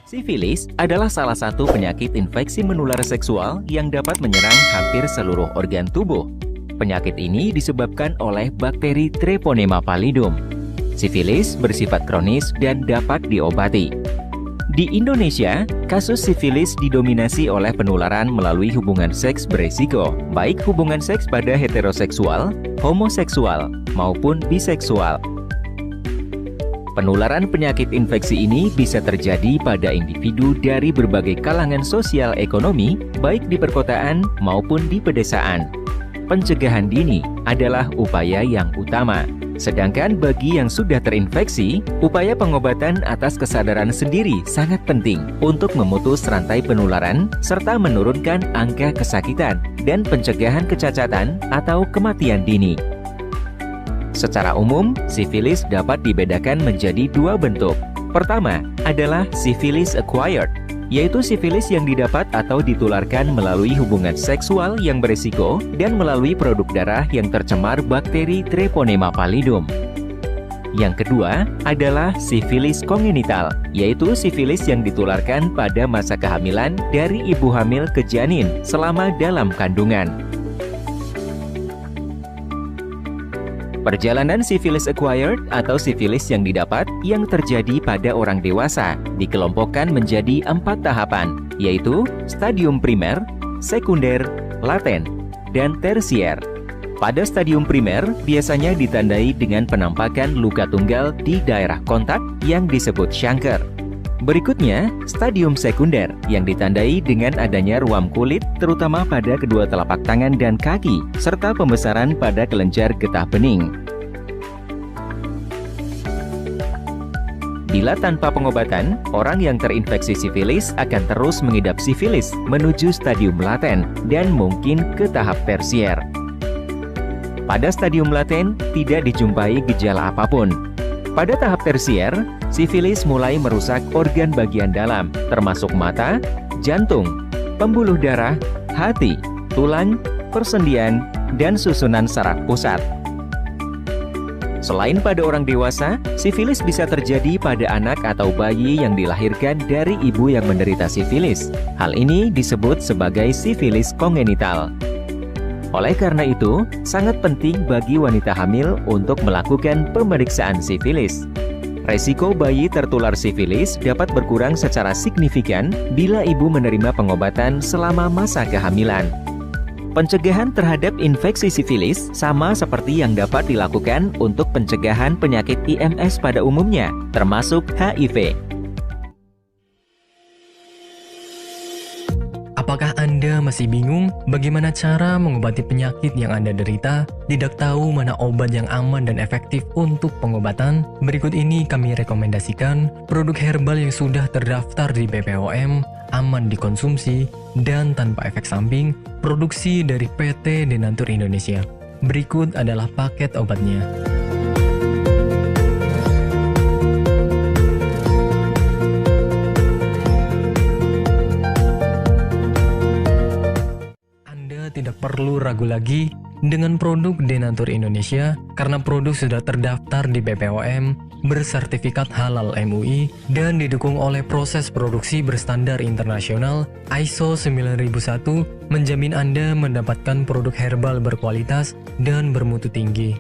Sifilis adalah salah satu penyakit infeksi menular seksual yang dapat menyerang hampir seluruh organ tubuh. Penyakit ini disebabkan oleh bakteri Treponema pallidum. Sifilis bersifat kronis dan dapat diobati. Di Indonesia, kasus sifilis didominasi oleh penularan melalui hubungan seks beresiko, baik hubungan seks pada heteroseksual, homoseksual, maupun biseksual. Penularan penyakit infeksi ini bisa terjadi pada individu dari berbagai kalangan sosial ekonomi, baik di perkotaan maupun di pedesaan. Pencegahan dini adalah upaya yang utama. Sedangkan bagi yang sudah terinfeksi, upaya pengobatan atas kesadaran sendiri sangat penting untuk memutus rantai penularan serta menurunkan angka kesakitan dan pencegahan kecacatan atau kematian dini. Secara umum, sifilis dapat dibedakan menjadi dua bentuk. Pertama adalah sifilis acquired, yaitu sifilis yang didapat atau ditularkan melalui hubungan seksual yang beresiko dan melalui produk darah yang tercemar bakteri Treponema pallidum. Yang kedua adalah sifilis kongenital, yaitu sifilis yang ditularkan pada masa kehamilan dari ibu hamil ke janin selama dalam kandungan. Perjalanan sifilis acquired atau sifilis yang didapat yang terjadi pada orang dewasa dikelompokkan menjadi 4 tahapan, yaitu stadium primer, sekunder, laten, dan tersier. Pada stadium primer biasanya ditandai dengan penampakan luka tunggal di daerah kontak yang disebut chancre. Berikutnya, stadium sekunder yang ditandai dengan adanya ruam kulit terutama pada kedua telapak tangan dan kaki, serta pembesaran pada kelenjar getah bening. Bila tanpa pengobatan, orang yang terinfeksi sifilis akan terus mengidap sifilis menuju stadium laten dan mungkin ke tahap tersier. Pada stadium laten, tidak dijumpai gejala apapun. Pada tahap tersier, sifilis mulai merusak organ bagian dalam, termasuk mata, jantung, pembuluh darah, hati, tulang, persendian, dan susunan saraf pusat. Selain pada orang dewasa, sifilis bisa terjadi pada anak atau bayi yang dilahirkan dari ibu yang menderita sifilis. Hal ini disebut sebagai sifilis kongenital. Oleh karena itu, sangat penting bagi wanita hamil untuk melakukan pemeriksaan sifilis. Resiko bayi tertular sifilis dapat berkurang secara signifikan bila ibu menerima pengobatan selama masa kehamilan. Pencegahan terhadap infeksi sifilis sama seperti yang dapat dilakukan untuk pencegahan penyakit IMS pada umumnya, termasuk HIV. Apakah Anda masih bingung bagaimana cara mengobati penyakit yang Anda derita? Tidak tahu mana obat yang aman dan efektif untuk pengobatan? Berikut ini kami rekomendasikan produk herbal yang sudah terdaftar di BPOM, aman dikonsumsi, dan tanpa efek samping, produksi dari PT Denatur Indonesia. Berikut adalah paket obatnya. Tidak perlu ragu lagi dengan produk Denatur Indonesia karena produk sudah terdaftar di BPOM, bersertifikat halal MUI, dan didukung oleh proses produksi berstandar internasional ISO 9001, menjamin Anda mendapatkan produk herbal berkualitas dan bermutu tinggi.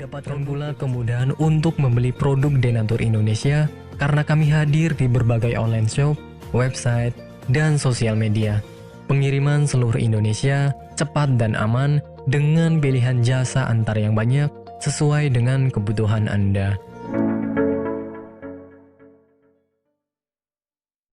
Dapatkan pula kemudahan untuk membeli produk Denatur Indonesia karena kami hadir di berbagai online shop, website, dan sosial media. Pengiriman seluruh Indonesia cepat dan aman dengan pilihan jasa antar yang banyak sesuai dengan kebutuhan Anda.